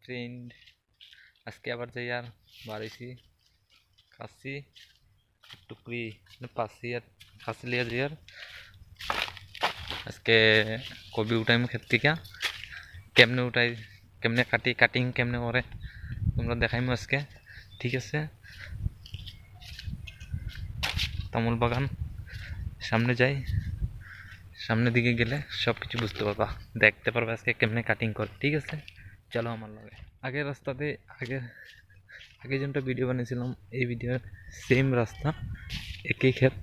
Friend, আজকে আবার যাই আর বাড়িছি খাসি টুকরি পাসি আর খাসি লিয়ে যাই আর আজকে কবি উঠাইম ক্ষেত থেকে কেমনে উঠাই কেমনে কাটিং কেমনে করে তোমরা দেখাইম আজকে। ঠিক আছে, তামুল বাগান সামনে যাই, সামনের দিকে গেলে সব কিছু বুঝতে পারবা, দেখতে পারবা আজকে কেমনে কাটিং করে। ঠিক আছে, চলো আমার লগে। আগের রাস্তাতে আগে যেটা ভিডিও বানিয়েছিলাম এই ভিডিওর সেম রাস্তা, একই ক্ষেত।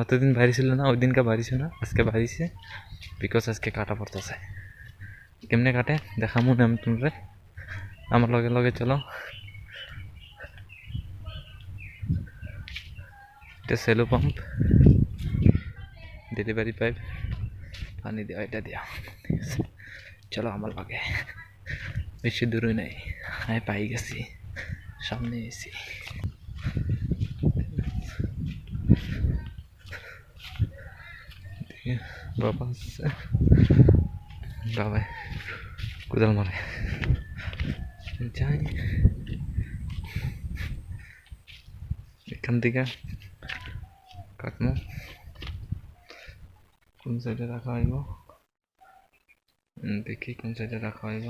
অতদিন বাইরে ছিল না, ওই দিনকে বাড়িছে না, আজকে বাড়িছে বিকজ আজকে কাটা পড়তেছে। কেমনে কাটে দেখামো না আমি তোমরা, আমার লগে লগে চলো। এটা সেলো পাম্প, ডেলিভারি পাইপ, পানি দেওয়া, এটা দেওয়া। ঠিক আছে, চলো আমার লগে, বেশি দূরে নেই, আমি পাই গেছি, সামনে এসি। বাবা আসছে, বাবাই কোদাল মারে, যাই এখান থেকে কাটবো। কোন সাইডে রাখা হইব দেখি, কোন সাইডে রাখা হইব।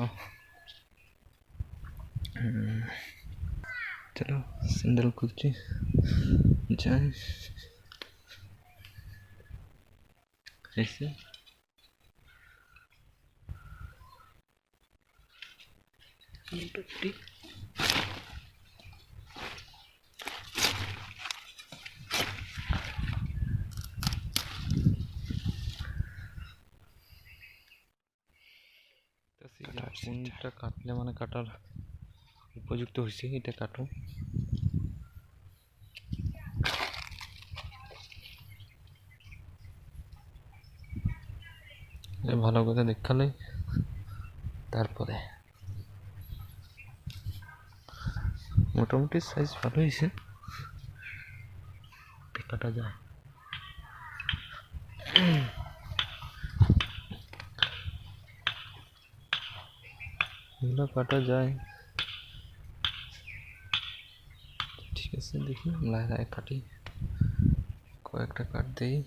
চলো স্যান্ডেল খুলছি, যাই। এসে কোনটা কাটলে মানে কাটার উপযুক্ত হয়েছে এটা কাটো। ভালো করে দেখালে তারপরে মোটামুটি সাইজ ভালো হয়েছে, কাটা যায়। এগুলো কাটা যায়, ঠিক আছে। দেখি লাগায় কাটি, কয়েকটা কাট দেই,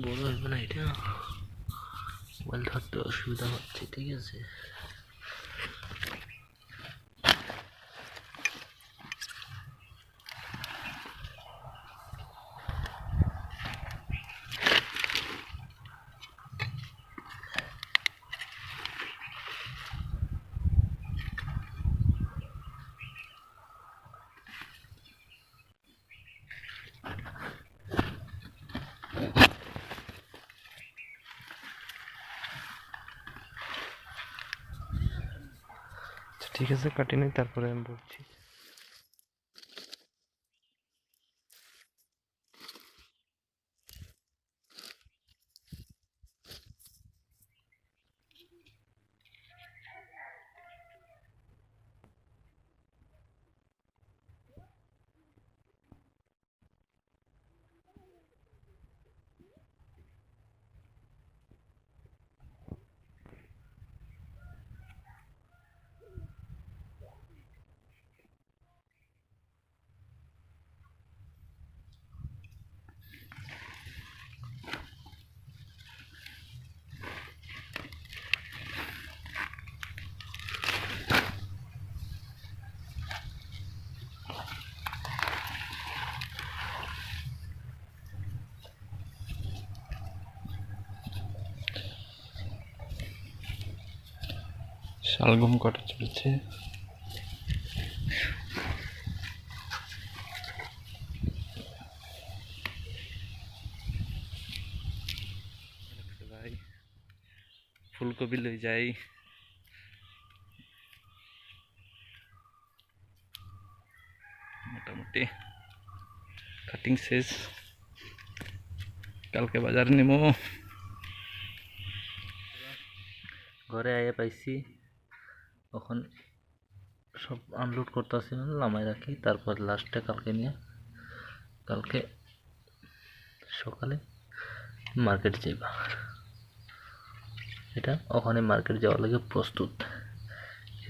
বড় হবে না এটা, মোবাইল ধরতে অসুবিধা হচ্ছে। ঠিক আছে, ঠিক আছে, কাটি নেই, তারপরে আমি বলছি। শালগম কাটা চলছে, ফুলকপি লই যাই। মোটামুটি কাটিং শেষ, কালকে বাজার নেব। ঘরে আইয়া পাইছি, এখন সব আনলোড করতেছি, নামাই রাখি, তারপর লাস্টে কালকে নিয়ে কালকে সকালে মার্কেট যাইবা। এটা ওখানে মার্কেট যাওয়ার লাগে প্রস্তুত,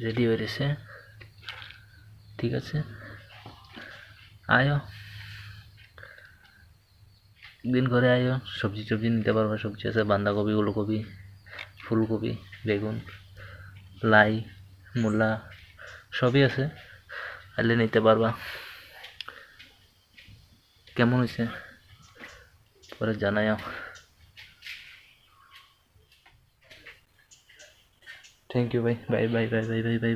রেডি হয়ে রয়েছে। ঠিক আছে, আয়ো একদিন করে আয়ো, সবজি টবজি নিতে পারবা। সবজি আছে বাঁধাকপি, ওলকপি, ফুলকপি, বেগুন, লাই, মূলা সবই আছে, আইলে নিতে পারবা। কেমন হয়েছে পরে জানাইও। থ্যাংক ইউ ভাই, bye bye bye bye bye bye bye.